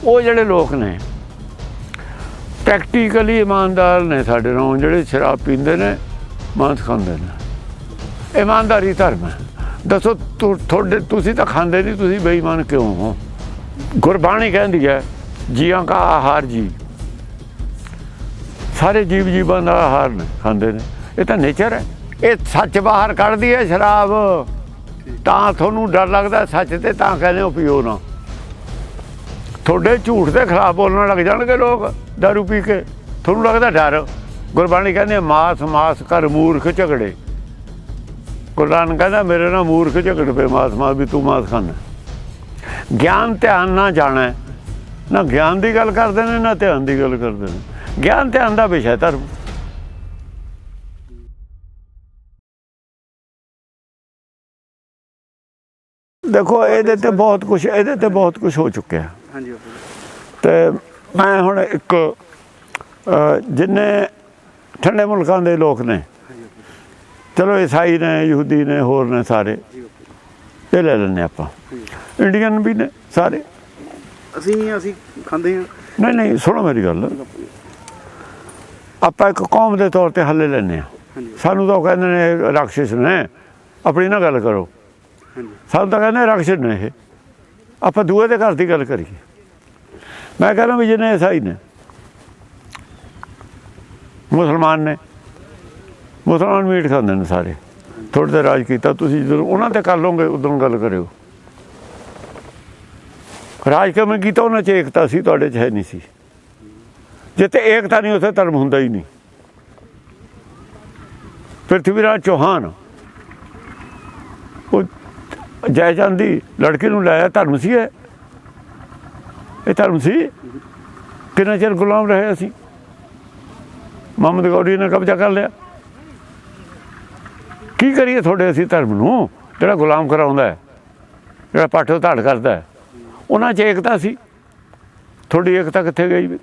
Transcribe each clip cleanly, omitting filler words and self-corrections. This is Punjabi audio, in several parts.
ਉਹ ਜਿਹੜੇ ਲੋਕ ਨੇ ਪ੍ਰੈਕਟੀਕਲੀ ਇਮਾਨਦਾਰ ਨੇ ਸਾਡੇ ਨਾਲੋਂ, ਜਿਹੜੇ ਸ਼ਰਾਬ ਪੀਂਦੇ ਨੇ, ਮਾंस ਖਾਂਦੇ ਨੇ। ਇਮਾਨਦਾਰੀ ਧਰਮ ਹੈ। ਦੱਸੋ ਤੁਹਾਡੇ ਤੁਸੀਂ ਤਾਂ ਖਾਂਦੇ ਨਹੀਂ, ਤੁਸੀਂ ਬੇਈਮਾਨ ਕਿਉਂ ਹੋ? ਗੁਰਬਾਣੀ ਕਹਿੰਦੀ ਹੈ ਜੀਆਂ ਕਾ ਆਹਾਰ ਜੀ, ਸਾਰੇ ਜੀਵ ਜੀਵਾਂ ਦਾ ਆਹਾਰ ਨੇ, ਖਾਂਦੇ ਨੇ। ਇਹ ਤਾਂ ਨੇਚਰ ਹੈ। ਇਹ ਸੱਚ ਬਾਹਰ ਕੱਢਦੀ ਹੈ ਸ਼ਰਾਬ। ਤਾਂ ਤੁਹਾਨੂੰ ਡਰ ਲੱਗਦਾ ਸੱਚ ਤੇ, ਤਾਂ ਕਹਿੰਦੇ ਹੋ ਪੀਓ ਨਾ। ਤੁਹਾਡੇ ਝੂਠ ਦੇ ਖਿਲਾਫ ਬੋਲਣ ਲੱਗ ਜਾਣਗੇ ਲੋਕ ਦਾਰੂ ਪੀ ਕੇ, ਤੁਹਾਨੂੰ ਲੱਗਦਾ ਡਰ। ਗੁਰਬਾਣੀ ਕਹਿੰਦੇ ਮਾਸ ਮਾਸ ਕਰ ਮੂਰਖ ਝਗੜੇ। ਗੁਰਦਾਨ ਕਹਿੰਦਾ ਮੇਰੇ ਨਾਲ ਮੂਰਖ ਝਗੜ ਪਏ ਮਾਸ ਮਾਸ, ਵੀ ਤੂੰ ਮਾਸ ਖਾਣਾ। ਗਿਆਨ ਧਿਆਨ ਨਾ ਜਾਣਾ, ਨਾ ਗਿਆਨ ਦੀ ਗੱਲ ਕਰਦੇ ਨੇ ਨਾ ਧਿਆਨ ਦੀ ਗੱਲ ਕਰਦੇ ਨੇ। ਗਿਆਨ ਧਿਆਨ ਦਾ ਵਿਸ਼ਾ ਧਰਮ। ਦੇਖੋ ਇਹਦੇ ਤੇ ਬਹੁਤ ਕੁਛ ਹੋ ਚੁੱਕਿਆ। ਤੇ ਮੈਂ ਹੁਣ ਇੱਕ ਜਿੰਨੇ ਠੰਡੇ ਮੁਲਕਾਂ ਦੇ ਲੋਕ ਨੇ, ਚਲੋ ਈਸਾਈ ਨੇ, ਯਹੂਦੀ ਨੇ, ਹੋਰ ਨੇ, ਸਾਰੇ ਇਹ ਲੈ ਲੈਂਦੇ ਆਪਾਂ। ਇੰਡੀਅਨ ਵੀ ਨੇ ਸਾਰੇ। ਅਸੀਂ ਖਾਂਦੇ ਹਾਂ। ਨਹੀਂ ਸੁਣੋ ਮੇਰੀ ਗੱਲ, ਆਪਾਂ ਇੱਕ ਕੌਮ ਦੇ ਤੌਰ ਤੇ ਹੱਲੇ ਲੈਂਦੇ ਹਾਂ। ਸਾਨੂੰ ਤਾਂ ਉਹ ਕਹਿੰਦੇ ਨੇ ਰਾਖਸ਼ ਨੇ, ਆਪਣੀ ਨਾ ਗੱਲ ਕਰੋ। ਸਾਨੂੰ ਤਾਂ ਕਹਿੰਦੇ ਰਾਖਸ਼ ਨੇ ਇਹ, ਆਪਾਂ ਦੂਏ ਦੇ ਘਰ ਦੀ ਗੱਲ ਕਰੀਏ। ਮੈਂ ਕਹਿੰਦਾ ਵੀ ਜਿਹਨੇ ਈਸਾਈ ਨੇ, ਮੁਸਲਮਾਨ ਨੇ, ਮੁਸਲਮਾਨ ਮੀਟ ਖਾਂਦੇ ਨੇ ਸਾਰੇ। ਥੋੜ੍ਹੇ ਤੇ ਰਾਜ ਕੀਤਾ ਤੁਸੀਂ, ਜਦੋਂ ਉਹਨਾਂ 'ਤੇ ਕਰ ਲਓਗੇ ਉਦੋਂ ਗੱਲ ਕਰਿਓ। ਰਾਜ ਕਿਵੇਂ ਕੀਤਾ? ਉਹਨਾਂ 'ਚ ਏਕਤਾ ਸੀ, ਤੁਹਾਡੇ 'ਚ ਹੈ ਨਹੀਂ ਸੀ। ਜਿੱਥੇ ਏਕਤਾ ਨਹੀਂ ਉੱਥੇ ਧਰਮ ਹੁੰਦਾ ਹੀ ਨਹੀਂ। ਪ੍ਰਿਥਵੀ ਰਾਜ ਚੌਹਾਨ, ਉਹ ਜੈਚੰਦ ਦੀ ਲੜਕੀ ਨੂੰ ਲਾਇਆ, ਧਰਮ ਸੀ ਇਹ ਧਰਮ ਸੀ। ਕਿੰਨਾ ਚਿਰ ਗੁਲਾਮ ਰਹੇ ਅਸੀਂ। ਮੁਹੰਮਦ ਗੌਰੀ ਨੇ ਕਬਜ਼ਾ ਕਰ ਲਿਆ। ਕੀ ਕਰੀਏ ਤੁਹਾਡੇ ਅਸੀਂ ਧਰਮ ਨੂੰ, ਜਿਹੜਾ ਗੁਲਾਮ ਕਰਾਉਂਦਾ, ਜਿਹੜਾ ਪਾਠੋ ਧਾੜ ਕਰਦਾ। ਉਹਨਾਂ 'ਚ ਏਕਤਾ ਸੀ, ਤੁਹਾਡੀ ਏਕਤਾ ਕਿੱਥੇ ਗਈ ਵੀ?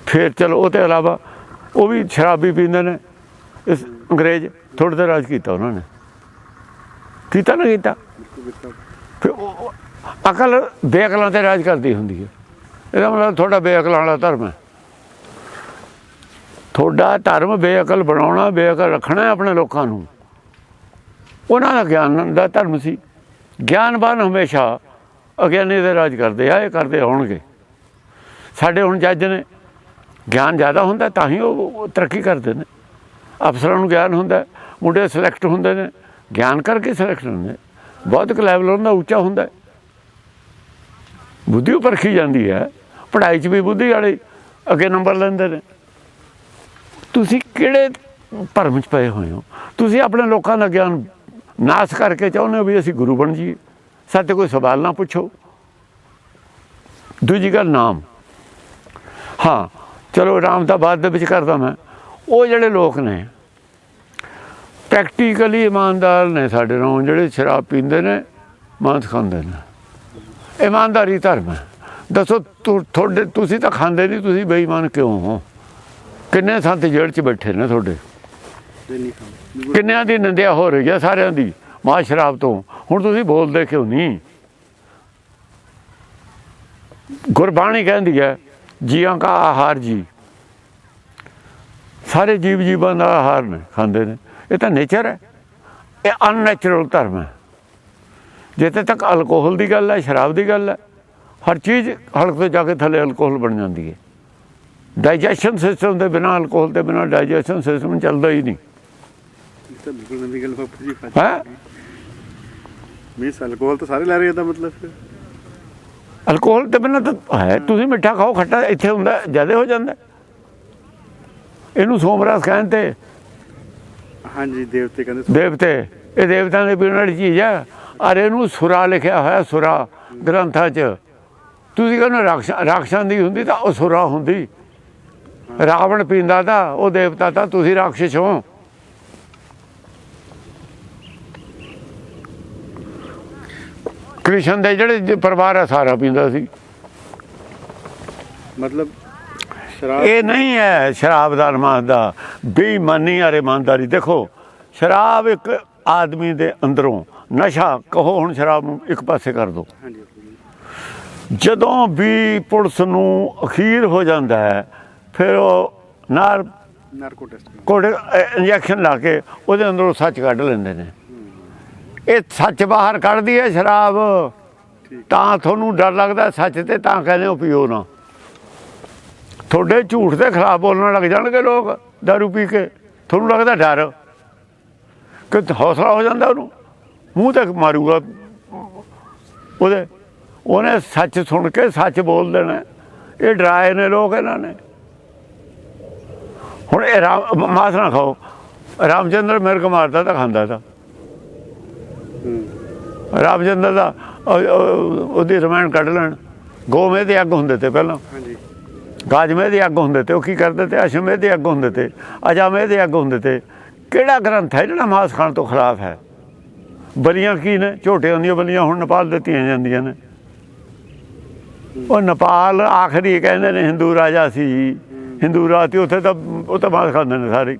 ਫਿਰ ਚਲੋ ਉਹ ਤੋਂ ਇਲਾਵਾ ਉਹ ਵੀ ਸ਼ਰਾਬੀ ਪੀਂਦੇ ਨੇ। ਇਸ ਅੰਗਰੇਜ਼ ਥੋੜ੍ਹੇ ਤੇ ਰਾਜ ਕੀਤਾ ਉਹਨਾਂ ਨੇ, ਕੀਤਾ ਨਾ ਕੀਤਾ। ਫਿਰ ਉਹ ਅਕਲ ਬੇਅਕਲਾਂ 'ਤੇ ਰਾਜ ਕਰਦੀ ਹੁੰਦੀ ਹੈ। ਇਹਦਾ ਮਤਲਬ ਤੁਹਾਡਾ ਬੇਅਕਲਾਂ ਵਾਲਾ ਧਰਮ ਹੈ। ਤੁਹਾਡਾ ਧਰਮ ਬੇਅਕਲ ਬਣਾਉਣਾ, ਬੇਅਕਲ ਰੱਖਣਾ ਆਪਣੇ ਲੋਕਾਂ ਨੂੰ। ਉਹਨਾਂ ਦਾ ਗਿਆਨ ਦਾ ਧਰਮ ਸੀ। ਗਿਆਨਵਾਨ ਹਮੇਸ਼ਾ ਅਗਿਆਨੀ ਦੇ ਰਾਜ ਕਰਦੇ ਆ, ਇਹ ਕਰਦੇ ਹੋਣਗੇ। ਸਾਡੇ ਹੁਣ ਜੱਜ ਨੇ, ਗਿਆਨ ਜ਼ਿਆਦਾ ਹੁੰਦਾ ਤਾਂ ਹੀ ਉਹ ਤਰੱਕੀ ਕਰਦੇ ਨੇ। ਅਫਸਰਾਂ ਨੂੰ ਗਿਆਨ ਹੁੰਦਾ, ਮੁੰਡੇ ਸਿਲੈਕਟ ਹੁੰਦੇ ਨੇ, ਗਿਆਨ ਕਰਕੇ ਸਿਲੈਕਟ ਹੁੰਦੇ। ਬੌਧਿਕ ਲੈਵਲ ਉਹਨਾਂ ਦਾ ਉੱਚਾ ਹੁੰਦਾ। ਬੁੱਧੀ ਪਰਖੀ ਜਾਂਦੀ ਹੈ। ਪੜ੍ਹਾਈ 'ਚ ਵੀ ਬੁੱਧੀ ਵਾਲੇ ਅੱਗੇ ਨੰਬਰ ਲੈਂਦੇ ਨੇ। ਤੁਸੀਂ ਕਿਹੜੇ ਭਰਮ 'ਚ ਪਏ ਹੋਏ ਹੋ? ਤੁਸੀਂ ਆਪਣੇ ਲੋਕਾਂ ਦਾ ਗਿਆਨ ਨਾਸ਼ ਕਰਕੇ ਚਾਹੁੰਦੇ ਹੋ ਵੀ ਅਸੀਂ ਗੁਰੂ ਬਣ ਜਾਈਏ। ਸਾਡੇ ਕੋਈ ਸਵਾਲ ਨਾ ਪੁੱਛੋ। ਦੂਜੀ ਗੱਲ ਨਾਮ। ਹਾਂ ਚਲੋ ਨਾਮ ਤਾਂ ਬਾਅਦ ਦੇ ਵਿੱਚ ਕਰਦਾ ਮੈਂ। ਉਹ ਜਿਹੜੇ ਲੋਕ ਨੇ ਪ੍ਰੈਕਟੀਕਲੀ ਇਮਾਨਦਾਰ ਨੇ ਸਾਡੇ ਨਾਲੋਂ, ਜਿਹੜੇ ਸ਼ਰਾਬ ਪੀਂਦੇ ਨੇ, ਮਾंस ਖਾਂਦੇ ਨੇ। ਇਮਾਨਦਾਰੀ ਧਰਮ ਹੈ। ਦੱਸੋ ਤੁਸੀਂ ਤਾਂ ਖਾਂਦੇ ਨਹੀਂ, ਤੁਸੀਂ ਬੇਈਮਾਨ ਕਿਉਂ ਹੋ? ਕਿੰਨੇ ਸੰਤ ਜੇਲ੍ਹ 'ਚ ਬੈਠੇ ਨੇ ਤੁਹਾਡੇ, ਕਿੰਨਿਆਂ ਦੀ ਨਿੰਦਿਆ ਹੋ ਰਹੀ ਹੈ ਸਾਰਿਆਂ ਦੀ ਮਾਂ ਸ਼ਰਾਬ ਤੋਂ। ਹੁਣ ਤੁਸੀਂ ਬੋਲਦੇ ਕਿਉਂ ਨਹੀਂ? ਗੁਰਬਾਣੀ ਕਹਿੰਦੀ ਹੈ ਜੀਆਂ ਕਾ ਆਹਾਰ ਜੀ, ਸਾਰੇ ਜੀਵ ਜੀਵਾਂ ਦਾ ਆਹਾਰ ਨੇ, ਖਾਂਦੇ ਨੇ। ਇਹ ਤਾਂ ਨੇਚਰ ਹੈ। ਇਹ ਅਨਨੈਚੁਰਲ ਧਰਮ ਹੈ। ਜਿੱਥੇ ਤੱਕ ਅਲਕੋਹਲ ਦੀ ਗੱਲ ਹੈ, ਸ਼ਰਾਬ ਦੀ ਗੱਲ ਹੈ, ਹਰ ਚੀਜ਼ ਹਲਕ ਤੋਂ ਜਾ ਕੇ ਥੱਲੇ ਅਲਕੋਹਲ ਬਣ ਜਾਂਦੀ ਹੈ। ਡਾਈਜੈਸ਼ਨ ਸਿਸਟਮ ਦੇ ਬਿਨਾਂ, ਅਲਕੋਹਲ ਦੇ ਬਿਨਾਂ ਡਾਈਜੈਸ਼ਨ ਸਿਸਟਮ ਚੱਲਦਾ ਹੀ ਨਹੀਂ। ਅਲਕੋਹਲ ਤਾਂ ਸਾਰੇ ਲੈ ਰਹੇ ਦਾ ਮਤਲਬ ਅਲਕੋਹਲ ਦੇ ਬਿਨਾਂ ਤਾਂ ਹੈ। ਤੁਸੀਂ ਮਿੱਠਾ ਖਾਓ, ਖੱਟਾ ਇੱਥੇ ਹੁੰਦਾ ਜ਼ਿਆਦਾ ਹੋ ਜਾਂਦਾ। ਇਹਨੂੰ ਸੋਮਰਸ ਕਹਿੰਦੇ। ਹਾਂਜੀ ਦੇਵਤੇ ਕਹਿੰਦੇ। ਦੇਵਤੇ, ਇਹ ਦੇਵਤਿਆਂ ਦੇ ਪੀਣ ਵਾਲੀ ਚੀਜ਼ ਹੈ। ਔਰ ਇਹਨੂੰ ਸੁਰਾ ਲਿਖਿਆ ਹੋਇਆ, ਸੁਰਾ ਗ੍ਰੰਥਾਂ 'ਚ। ਤੁਸੀਂ ਕਹਿੰਦੇ ਰਾਖਸ਼ਾਂ ਦੀ ਹੁੰਦੀ ਤਾਂ ਉਹ ਸੁਰਾ ਹੁੰਦੀ। ਰਾਵਣ ਪੀਂਦਾ ਤਾਂ ਉਹ ਦੇਵਤਾ ਤਾਂ, ਤੁਸੀਂ ਰਾਖਸ਼ ਹੋ। ਕ੍ਰਿਸ਼ਨ ਦੇ ਜਿਹੜੇ ਪਰਿਵਾਰ ਹੈ ਸਾਰਾ ਪੀਂਦਾ ਸੀ। ਮਤਲਬ ਇਹ ਨਹੀਂ ਹੈ ਸ਼ਰਾਬ ਦਾ ਨਮਾਜ਼ ਦਾ ਬੇਈਮਾਨੀ ਔਰ ਇਮਾਨਦਾਰੀ। ਦੇਖੋ ਸ਼ਰਾਬ ਇੱਕ ਆਦਮੀ ਦੇ ਅੰਦਰੋਂ ਨਸ਼ਾ, ਕਹੋ ਹੁਣ ਸ਼ਰਾਬ ਨੂੰ ਇੱਕ ਪਾਸੇ ਕਰ ਦਿਓ, ਜਦੋਂ ਵੀ ਪੁਲਿਸ ਨੂੰ ਅਖੀਰ ਹੋ ਜਾਂਦਾ ਹੈ ਫਿਰ ਉਹ ਨਾਰਕੋ ਟੈਸਟ ਕੋੜੇ ਇੰਜੈਕਸ਼ਨ ਲਾ ਕੇ ਉਹਦੇ ਅੰਦਰੋਂ ਸੱਚ ਕੱਢ ਲੈਂਦੇ ਨੇ। ਇਹ ਸੱਚ ਬਾਹਰ ਕੱਢਦੀ ਹੈ ਸ਼ਰਾਬ, ਤਾਂ ਤੁਹਾਨੂੰ ਡਰ ਲੱਗਦਾ ਸੱਚ ਤੇ, ਤਾਂ ਕਹਿੰਦੇ ਹੋ ਪੀਓ ਨਾ। ਤੁਹਾਡੇ ਝੂਠ ਦੇ ਖਿਲਾਫ ਬੋਲਣ ਲੱਗ ਜਾਣਗੇ ਲੋਕ ਦਾਰੂ ਪੀ ਕੇ, ਤੁਹਾਨੂੰ ਲੱਗਦਾ ਡਰ ਕਿ ਹੌਸਲਾ ਹੋ ਜਾਂਦਾ ਉਹਨੂੰ, ਮੂੰਹ ਤੱਕ ਮਾਰੂਗਾ ਉਹਨੇ ਸੱਚ ਸੁਣ ਕੇ ਸੱਚ ਬੋਲ ਦੇਣਾ। ਇਹ ਡਰਾਏ ਨੇ ਲੋਕ ਇਹਨਾਂ ਨੇ। ਹੁਣ ਇਹ ਮਾਸ ਨਾ ਖਾਓ, ਰਾਮਚੰਦਰ ਮਿਰਗ ਮਾਰਦਾ ਤਾਂ ਖਾਂਦਾ ਤਾਂ, ਰਾਮਚੰਦਰ ਦਾ ਉਹਦੀ ਰਮਾਇਣ ਕੱਢ ਲੈਣ। ਗੋਮੇ ਦੇ ਅੱਗ ਹੁੰਦੇ ਤੇ ਪਹਿਲਾਂ, ਗਾਜਮੇ ਦੇ ਅੱਗ ਹੁੰਦੇ ਤੇ, ਉਹ ਕੀ ਕਰਦੇ ਤੇ ਅਸ਼ਮੇ ਦੇ ਅੱਗ ਹੁੰਦੇ ਤੇ, ਅਜਾਮੇ ਦੇ ਅੱਗ ਹੁੰਦੇ ਤੇ। ਕਿਹੜਾ ਗ੍ਰੰਥ ਹੈ ਜਿਹੜਾ ਮਾਸ ਖਾਣ ਤੋਂ ਖਿਲਾਫ ਹੈ? ਬਲੀਆਂ ਕੀ ਨੇ? ਝੋਟਿਆਂ ਦੀਆਂ ਬਲੀਆਂ ਹੁਣ ਨੇਪਾਲ ਦਿੱਤੀਆਂ ਜਾਂਦੀਆਂ ਨੇ। ਉਹ ਨੇਪਾਲ ਆਖਰੀ ਕਹਿੰਦੇ ਨੇ ਹਿੰਦੂ ਰਾਜਾ ਸੀ, ਹਿੰਦੂ ਰਾਜ, ਉੱਥੇ ਤਾਂ ਉਹ ਤਾਂ ਮਾਸ ਖਾਂਦੇ ਨੇ ਸਾਰੇ।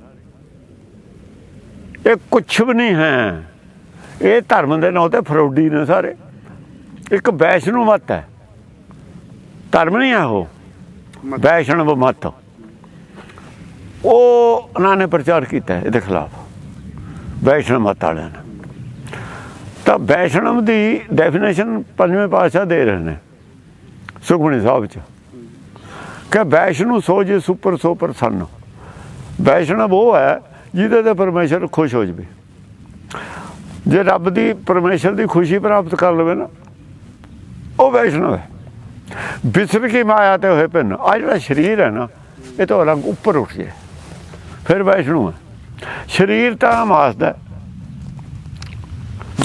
ਇਹ ਕੁਛ ਵੀ ਨਹੀਂ ਹੈ, ਇਹ ਧਰਮ ਦੇ ਨਾਂ ਤੇ ਫਰੋਡੀ ਨੇ ਸਾਰੇ। ਇੱਕ ਵੈਸ਼ਨੂ ਮੱਤ ਹੈ, ਧਰਮ ਨਹੀਂ ਹੈ ਉਹ, ਵੈਸ਼ਨਵ ਮੱਤ। ਉਹ ਉਹਨਾਂ ਨੇ ਪ੍ਰਚਾਰ ਕੀਤਾ ਇਹਦੇ ਖਿਲਾਫ, ਵੈਸ਼ਨਵ ਮੱਤ ਵਾਲਿਆਂ ਨੇ। ਤਾਂ ਵੈਸ਼ਨਵ ਦੀ ਡੈਫੀਨੇਸ਼ਨ ਪੰਜਵੇਂ ਪਾਤਸ਼ਾਹ ਦੇ ਰਹੇ ਨੇ ਸੁਖਮਨੀ ਸਾਹਿਬ 'ਚ, ਕਿ ਵੈਸ਼ਨੂ ਸੋ ਜੇ ਸੁਪਰ ਸੋ ਪ੍ਰਸੰਨ। ਵੈਸ਼ਨਵ ਉਹ ਹੈ ਜਿਹਦੇ ਤੇ ਪਰਮੇਸ਼ਰ ਖੁਸ਼ ਹੋ ਜਾਵੇ। ਜੇ ਰੱਬ ਦੀ ਪਰਮੇਸ਼ਰ ਦੀ ਖੁਸ਼ੀ ਪ੍ਰਾਪਤ ਕਰ ਲਵੇ ਨਾ, ਉਹ ਵੈਸ਼ਨਵ ਹੈ। ਵਿਸਰ ਕੀ ਮਾਇਆ ਤੇ ਹੋਏ ਭਿੰਨ। ਆ ਜਿਹੜਾ ਸਰੀਰ ਹੈ ਨਾ, ਇਹ ਤੋਂ ਅਲੱਗ ਉੱਪਰ ਉੱਠ ਜਾਏ ਫਿਰ ਵੈਸ਼ਨੂ ਹੈ। ਸਰੀਰ ਤਾਂ ਮਾਸ ਦਾ,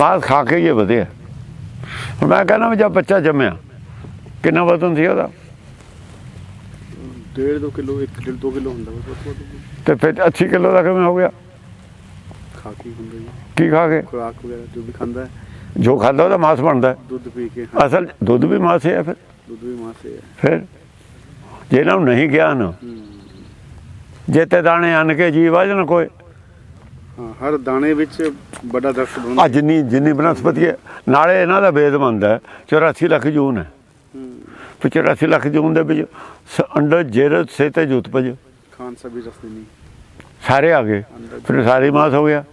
ਮਾਸ ਖਾ ਕੇ ਹੀ ਵਧਿਆ। ਹੁਣ ਮੈਂ ਕਹਿੰਦਾ ਵੀ ਜਦ ਬੱਚਾ ਜੰਮਿਆ ਕਿੰਨਾ ਵਜ਼ਨ ਸੀ ਉਹਦਾ? 1.5-2 ਕਿਲੋ, 1-2 ਕਿਲੋ ਹੁੰਦਾ। ਤੇ ਫਿਰ 80 ਕਿਲੋ ਦਾ ਕਿਵੇਂ ਹੋ ਗਿਆ? ਖਾ ਕੇ ਹੁੰਦਾ ਜੀ, ਕੀ ਖਾ ਕੇ? ਖੁਰਾਕ ਵਗੈਰਾ ਜੋ ਵੀ ਖਾਂਦਾ, ਜੋ ਖਾਂਦਾ ਉਹਦਾ ਮਾਸ ਬਣਦਾ। ਦੁੱਧ ਪੀ ਕੇ। ਅਸਲ ਦੁੱਧ ਵੀ ਮਾਸ ਹੈ। ਫਿਰ ਦੁੱਧ ਵੀ ਮਾਸ ਹੈ। ਫਿਰ ਜੇ ਇਹਨਾਂ ਨੂੰ ਨਹੀਂ ਗਿਆਨ, ਜੇ ਤੇ ਦਾਣੇ ਅੰਨ ਕੇ ਜੀਵ ਆ ਜਾਣ ਕੋਈ। ਹਾਂ, ਹਰ ਦਾਣੇ ਵਿੱਚ ਵੱਡਾ ਦਰਖਤ ਬਣਦਾ। ਆ ਜਿੰਨੀ ਬਨਸਪਤੀ ਹੈ, ਨਾਲੇ ਇਹਨਾਂ ਦਾ ਵੇਦ ਮੰਨਦਾ 84 ਲੱਖ ਜੂਨ ਹੈ। ਫਿਰ 84 ਲੱਖ ਜੂਨ ਦੇ ਵਿੱਚ ਅੰਡਰ ਜੇਰਤ ਸੇ ਤੇ ਜੁਤਪਜ ਖਾਨ ਸਭੀ ਰਸਤੇ ਨਹੀਂ ਸਾਰੇ ਆ ਗਏ। ਫਿਰ ਸਾਰੇ ਮਾਸ ਹੋ ਗਿਆ।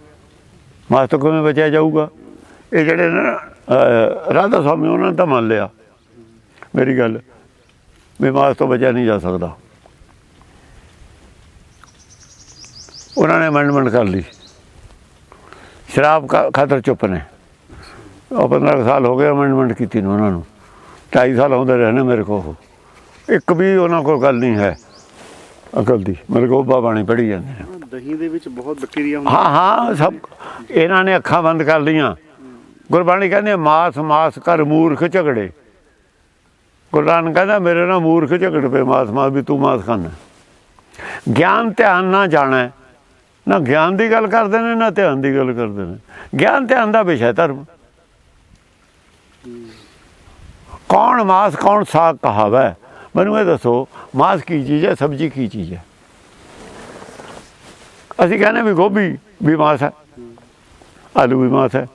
ਮਾਸ ਤੋਂ ਕਿਵੇਂ ਬਚਿਆ ਜਾਊਗਾ? ਇਹ ਜਿਹੜੇ ਨਾ ਰਾਧਾ ਸਵਾਮੀ, ਉਹਨਾਂ ਨੇ ਤਾਂ ਮੰਨ ਲਿਆ ਮੇਰੀ ਗੱਲ ਵੀ ਮਾਸ ਤੋਂ ਬਚਿਆ ਨਹੀਂ ਜਾ ਸਕਦਾ। ਉਹਨਾਂ ਨੇ ਅਮੈਂਡਮੈਂਟ ਕਰ ਲਈ, ਸ਼ਰਾਬ ਖਾਤਰ ਚੁੱਪ ਨੇ। ਉਹ 15 ਸਾਲ ਹੋ ਗਏ ਅਮੈਂਡਮੈਂਟ ਕੀਤੀ ਨੂੰ ਉਹਨਾਂ ਨੂੰ। 2.5 ਸਾਲ ਆਉਂਦੇ ਰਹੇ ਨੇ ਮੇਰੇ ਕੋਲ। ਇੱਕ ਵੀ ਉਹਨਾਂ ਕੋਲ ਗੱਲ ਨਹੀਂ ਹੈ ਅਕਲ ਦੀ। ਮੇਰੇ ਕੋਲ ਬਾਣੀ ਪੜ੍ਹੀ ਜਾਂਦੇ ਨੇ। ਦਹੀਂ ਦੇ ਵਿੱਚ ਬਹੁਤ ਬੈਕਟੀਰੀਆ ਹੁੰਦਾ। ਹਾਂ ਸਭ ਇਹਨਾਂ ਨੇ ਅੱਖਾਂ ਬੰਦ ਕਰ ਲਈਆਂ। ਗੁਰਬਾਣੀ ਕਹਿੰਦੇ ਮਾਸ ਮਾਸ ਕਰ ਮੂਰਖ ਝਗੜੇ। ਗੁਰੂ ਨਾਨਕ ਕਹਿੰਦਾ ਮੇਰੇ ਨਾਲ ਮੂਰਖ ਝਗੜ ਪਏ ਮਾਸ ਵੀ ਤੂੰ ਮਾਸ ਖਾਣਾ। ਗਿਆਨ ਧਿਆਨ ਨਾ ਜਾਣਾ, ਨਾ ਗਿਆਨ ਦੀ ਗੱਲ ਕਰਦੇ ਨੇ ਨਾ ਧਿਆਨ ਦੀ ਗੱਲ ਕਰਦੇ ਨੇ। ਗਿਆਨ ਧਿਆਨ ਦਾ ਵਿਸ਼ਾ ਧਰਮ। ਕੌਣ ਮਾਸ ਕੌਣ ਸਾਗ ਕਹਾਵਾ? ਮੈਨੂੰ ਇਹ ਦੱਸੋ, ਮਾਸ ਕੀ ਚੀਜ਼ ਹੈ, ਸਬਜ਼ੀ ਕੀ ਚੀਜ਼ ਹੈ? ਅਸੀਂ ਕਹਿੰਦੇ ਵੀ ਗੋਭੀ ਵੀ ਮਾਸ ਹੈ, ਆਲੂ ਵੀ ਮਾਸ ਹੈ।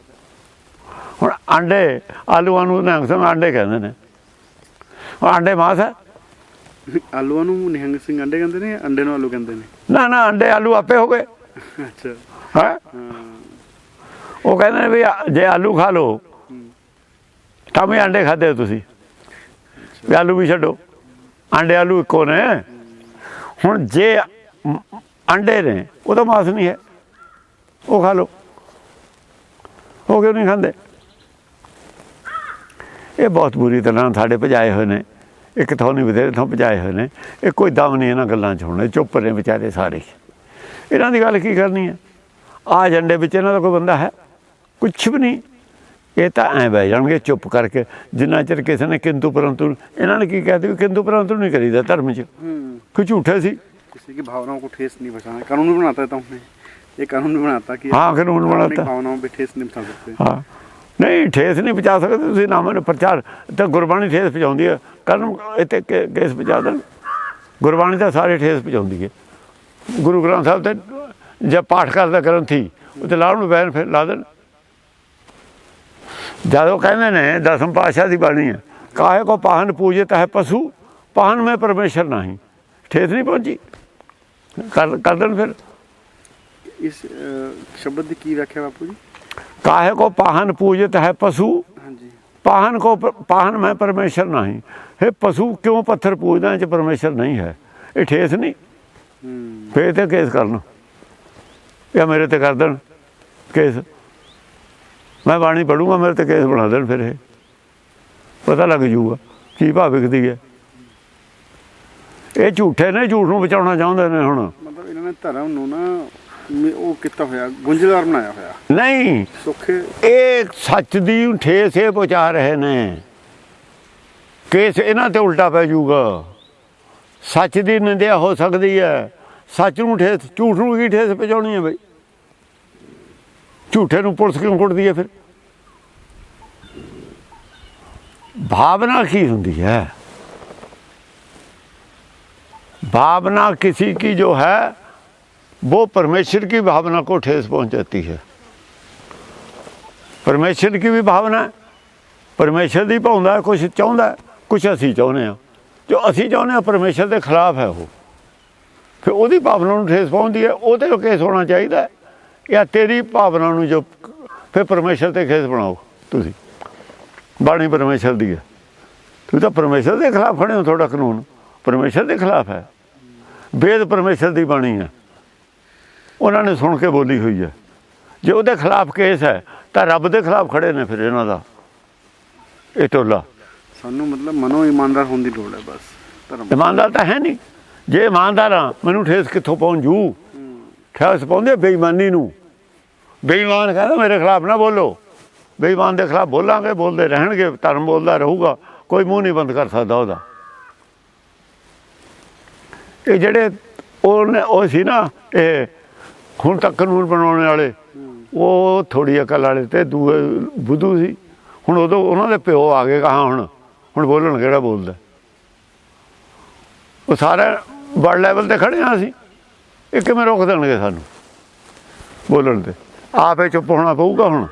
ਹੁਣ ਆਂਡੇ, ਆਲੂਆਂ ਨੂੰ ਨਿਹੰਗ ਸਿੰਘ ਆਂਡੇ ਕਹਿੰਦੇ ਨੇ। ਆਂਡੇ ਮਾਸ ਹੈ? ਆਲੂਆਂ ਨੂੰ ਨਿਹੰਗ ਸਿੰਘ ਆਂਡੇ ਕਹਿੰਦੇ ਨੇ, ਅੰਡੇ ਨੂੰ ਆਲੂ ਕਹਿੰਦੇ ਨੇ? ਨਾ ਨਾ, ਅੰਡੇ ਆਲੂ ਆਪੇ ਹੋ ਗਏ। ਅੱਛਾ। ਹੈ ਉਹ ਕਹਿੰਦੇ ਨੇ ਵੀ ਜੇ ਆਲੂ ਖਾ ਲਓ ਤਾਂ ਵੀ ਆਂਡੇ ਖਾਧੇ ਤੁਸੀਂ, ਵੀ ਆਲੂ ਵੀ ਛੱਡੋ। ਆਂਡੇ ਆਲੂ ਇੱਕੋ ਨੇ। ਹੁਣ ਜੇ ਆਂਡੇ ਨੇ ਉਹ ਤਾਂ ਮਾਸ ਨਹੀਂ ਹੈ, ਉਹ ਖਾ ਲਓ। ਉਹ ਕਿਉਂ ਨਹੀਂ ਖਾਂਦੇ? ਇਹ ਬਹੁਤ ਬੁਰੀ ਤਰ੍ਹਾਂ ਸਾਡੇ ਭਜਾਏ ਹੋਏ ਨੇ। ਇੱਕ ਥੋਂ ਨਹੀਂ ਬਥੇਰੇ ਥੋਂ ਭਜਾਏ ਹੋਏ ਨੇ। ਇਹ ਕੋਈ ਦਮ ਨਹੀਂ ਇਹਨਾਂ ਗੱਲਾਂ 'ਚ ਹੋਣੇ। ਚੁੱਪ ਨੇ ਵਿਚਾਰੇ ਸਾਰੇ। ਇਹਨਾਂ ਦੀ ਗੱਲ ਕੀ ਕਰਨੀ ਹੈ? ਆਹ ਏਜੰਡੇ ਵਿੱਚ ਇਹਨਾਂ ਦਾ ਕੋਈ ਬੰਦਾ ਹੈ? ਕੁਛ ਵੀ ਨਹੀਂ। ਇਹ ਤਾਂ ਐਂ ਬਹਿ ਜਾਣਗੇ ਚੁੱਪ ਕਰਕੇ, ਜਿੰਨਾ ਚਿਰ ਕਿਸੇ ਨੇ ਕਿੰਤੂ ਪਰੰਤੂ। ਇਹਨਾਂ ਨੇ ਕੀ ਕਹਿते ਵੀ ਕਿੰਤੂ ਪਰੰਤੂ ਨਹੀਂ ਕਰੀਦਾ ਧਰਮ 'ਚ। ਕੋਈ ਝੂਠੇ ਸੀ। किसी की भावनाओं को ठेस नहीं पहुंचाना। कानून भी बनाता था हमने, ये कानून भी बनाता कि हाँ कानून बनाता, भावनाओं पे ठेस नहीं पहुंचा सकते। हाँ नहीं ठेस नहीं पहुंचा सकते ਤੁਸੀਂ ਨਾ ਮੈਨੂੰ ਪ੍ਰਚਾਰ ਤਾਂ ਗੁਰਬਾਣੀ ਠੇਸ ਪਹੁੰਚਾਉਂਦੀ ਹੈ। ਕਰਨ ਇੱਥੇ ਕੇਸ ਪਹੁੰਚਾ ਦੇਣ। ਗੁਰਬਾਣੀ ਤਾਂ ਸਾਰੇ ਠੇਸ ਪਹੁੰਚਾਉਂਦੀ ਹੈ। ਗੁਰੂ ਗ੍ਰੰਥ ਸਾਹਿਬ ਤੇ ਜੇ ਪਾਠ ਕਰਦਾ ਗ੍ਰੰਥੀ ਉੱਤੇ ਲਾਉਣ ਨੂੰ ਬੈਨ ਫਿਰ ਲਾ ਦੇਣ। ਜਦੋਂ ਕਹਿੰਦੇ ਨੇ ਦਸਮ ਪਾਤਸ਼ਾਹ ਦੀ ਬਾਣੀ ਹੈ, काहे को पाहन पूजित है पशु, पाहन में परमेश्वर नहीं। ठेस नहीं पहुंची, कर देन फिर। इस शब्द की व्याख्या बापू जी? काहे को पाहन पूजित है पशु, हाँ जी। पाहन में परमेश्वर नहीं। हे पशु क्यों पत्थर पूजदा च परमेश्वर नहीं है? ये ठेस नहीं। फिर तो केस करना या मेरे ते कर देन केस, मैं बाणी पढ़ूंगा मेरे ते केस बना देन, फिर ये पता लग जूगा की भाव विकदी है। ये झूठे ने, झूठ नूं बचाउणा चाहुंदे ने हुण। मतलब इन्होंने धर्म नूं ना ਉਹ ਕੀਤਾ ਹੋਇਆ, ਗੁੰਝਲਦਾਰ ਬਣਾਇਆ ਹੋਇਆ। नहीं, ਸੁੱਖੇ ਇਹ ਸੱਚ ਦੀ ਠੇਸ ਇਹ ਪਹੁੰਚਾ ਰਹੇ ਨੇ। ਕੇਸ ਇਹਨਾਂ ਤੇ ਉਲਟਾ ਪੈ ਜਾਊਗਾ। ਸੱਚ ਦੀ ਨਿੰਦਿਆ ਹੋ ਸਕਦੀ ਹੈ, ਸੱਚ ਨੂੰ ਠੇਸ, ਝੂਠ ਨੂੰ ਕੀ ਠੇਸ ਪਹੁੰਚਾਉਣੀ ਹੈ ਬਈ? ਝੂਠੇ ਨੂੰ ਪੁਲਿਸ ਕਿਉਂ ਕੁੱਟਦੀ ਹੈ ਫਿਰ? भावना की होती है? भावना किसी की जो है वो परमेश्वर की भावना को ठेस पहुंचाती है। परमेश्वर की भी भावना है, परमेश्वर दी भावना है, कुछ चाहता है, कुछ असी चाहते हैं। जो असी चाहते हैं परमेश्वर के खिलाफ है वो, फिर वो भावना को ठेस पहुँचती है। वो तो केस होना चाहिए, या तेरी भावना को जो फिर परमेश्वर से केस बनाओ। तुसी बाणी परमेश्वर दी है, तुम तो परमेश्वर के खिलाफ खड़े हो। थोड़ा कानून परमेश्वर के खिलाफ है, वेद परमेश्वर की बाणी है, उन्होंने सुन के बोली हुई है। जो वो खिलाफ केस है तो रब के खिलाफ खड़े ने फिर इन्हों का ये टोला। सानू मतलब मनो ईमानदार होने की लोड़ है बस। धर्म ईमानदार तो है नहीं। जे ईमानदार हाँ, मैनू ठेस कितों पहुँच जू? ठेस पहुँचते बेईमानी नूं। बेईमान कहना मेरे खिलाफ ना बोलो, बेईमान के खिलाफ बोलांगे, बोलते रहणगे, धर्म बोलता रहूगा, कोई मूँह नहीं बंद कर सकता वह। ये जेडे वो सी ना, ये हुण तक कानून बनाने वाले, वो थोड़ी अकल वाले ते दूए बुद्धू सी। हुण उदों उन्होंने प्यो आ गए कहाँ, हुण बोलन किहड़ा बोलदा? वो सारे वर्ल्ड लैवल ते खड़े हाँ असीं, ये किवें रोक देणगे सानूं बोलण ते? आपे चुप होना पऊगा हुण।